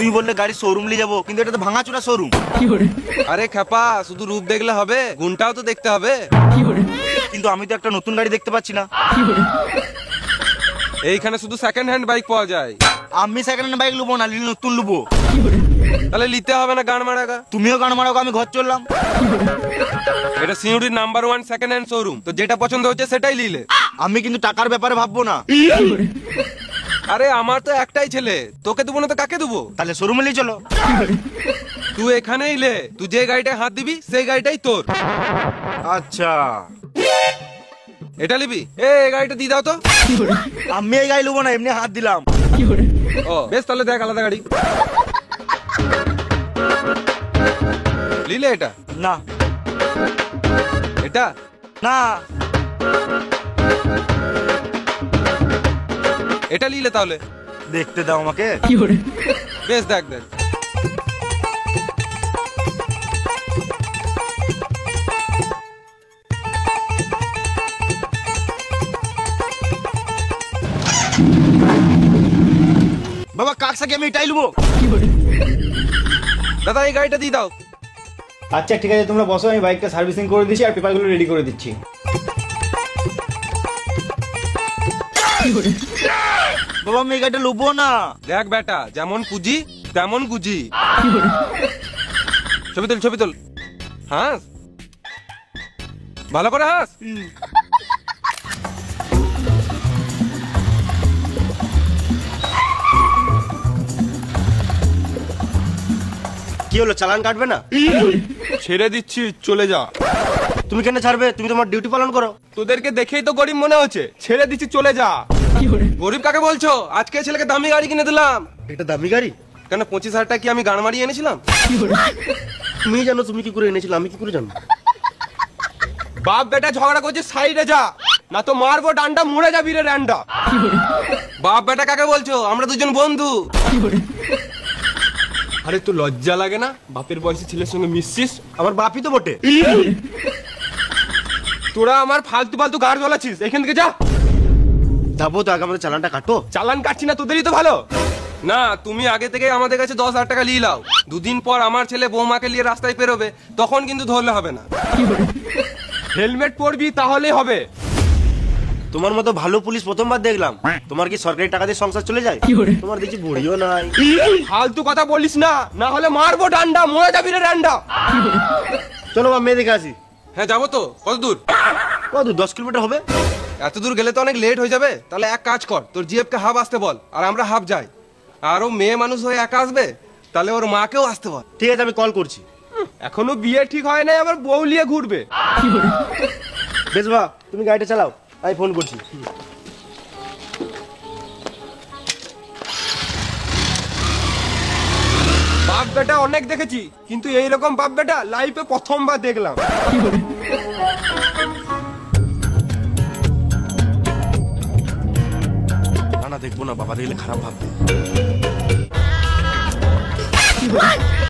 তুমি বললে গাড়ি শোরুম নিয়ে যাবো, কিন্তু এটা তো ভাঙাচোরা শোরুম। আরে খেপা, শুধু রূপ দেখলে হবে, গুণটাও তো দেখতে হবে। কিন্তু আমি তো একটা নতুন গাড়ি দেখতে পাচ্ছি না। এইখানে শুধু সেকেন্ড হ্যান্ড বাইক পাওয়া যায়। আমি সেকেন্ড হ্যান্ড বাইক লুবো না, নতুন লুবো। তাহলে নিতে হবে না গান মারাগা। তুমিও গান মারাও, আমি ঘর চললাম। এটা সিউড়ির নাম্বার 1 সেকেন্ড হ্যান্ড শোরুম, তো যেটা পছন্দ হচ্ছে সেটাই নিলে। আমি কিন্তু টাকার ব্যাপারে ভাববো না। আরে আমার তো একটাই ছেলে, তোকে দেবো না তো কাকে দেবো? তাহলে শোরুমে নিয়ে চলো। তুই এখানেই লে, তুই যে গাড়িটায় হাত দিবি সেই গাড়িটাই তোর। আচ্ছা, এটা নিবি? গাড়িটা দিয়ে দাও তো। আমি এই গাড়ি লুবো না, এমনি হাত দিলাম। ও বেশ, তাহলে দেখ আলাদা গাড়ি। নিলে এটা? না। এটা না। এটা নিলে তাহলে? দেখতে দাও আমাকে। বেশ, দেখ দেখ। বাবা কাকসাকে আমি এটাই লুবো। দাদা এই গাড়িটা দিয়ে দাও। আচ্ছা ঠিক আছে, তোমরা বসো, আমি বাইকটা সার্ভিসিং করে দিচ্ছি আর পেপারগুলো রেডি করে দিচ্ছি। বাবা আমি এই গাড়িটা লুবো না। দেখ বেটা, যেমন পুঁজি তেমন গুজি। ছবি তোল, ছবি তোল। হাস, ভালো করে হাস। কি হলো, চালান কাটবে না? ছেড়ে দিচ্ছি, চলে যা। তুমি কেন ছাড়বে? তুমি তোমার ডিউটি পালন করো। তোদেরকে দেখেই তো গরিব মনে হচ্ছে, ছেড়ে দিচ্ছি, চলে যা। গরিব কাকে বলছো? আজকে ছেলেকে দামি গাড়ি কিনে দিলাম। এটা দামি গাড়ি? কেন 25,000 টাকা কি আমি গান মারিয়ে এনেছিলাম? তুমি জানো তুমি কি করে এনেছিলে, আমি কি করে জানো? বাপ বেটা ঝগড়া করছে, সাইডে যা, না তো মারবো ডান্ডা, মরে যাবি রে ডান্ডা। বাপ বেটা কাকে বলছো? আমরা দুজন বন্ধু। আরে তো লজ্জা লাগে না? বাপের বয়সী ছেলের সঙ্গে মিশছিস। আমার বাপই তো বটে। তোরা আমার ফালতু ফালতু গাড় জ্বলাচ্ছিস, এখান থেকে যা। যাবো তো, আগে আমাদের চালানটা কাটো। চালান কাটছি না, তোদেরই তো ভালো। না, তুমি আগে থেকে আমাদের কাছে 10,000 টাকা নিয়ে নাও। দুদিন পর আমার ছেলে বৌমাকে নিয়ে রাস্তায় পেরোবে, তখন কিন্তু ধরলে হবে না। হেলমেট পরবি, তাহলেই হবে। তোমার মতো ভালো পুলিশ প্রথমবার দেখলাম। তোমার কি সরকারি টাকা দিয়ে সংসার চলে যায়? তোমার দেখি বুড়িও নাই। ফালতু কথা বলিস না, না হলে মারবো ডান্ডা, মরে যাবি রে ডান্ডা। চলো বা মেয়ে দেখে আসি। হ্যাঁ যাবো তো। কত দূর? কত দূর? 10 কিলোমিটার হবে। এত দূর গেলে তো অনেক লেট হয়ে যাবে। তাহলে এক কাজ কর, তোর জিএফকে হাফ আসতে বল, আর আমরা হাফ যাই। আর ও মেয়ে মানুষ হয়ে একা আসবে, তাহলে ওর মাকেও আসতে বল। ঠিক আছে, আমি কল করছি। এখনো বিয়ে ঠিক হয় নাই, আবার বউ নিয়ে ঘুরবে। বেশ বা, তুমি গাড়িটা চালাও, আমি ফোন করছি। বাপ বেটা অনেক দেখেছি, কিন্তু এইরকম বাপ বেটা লাইফে প্রথমবার দেখলাম। না দেখবো না, বাবা দেখলে খারাপ ভাববে।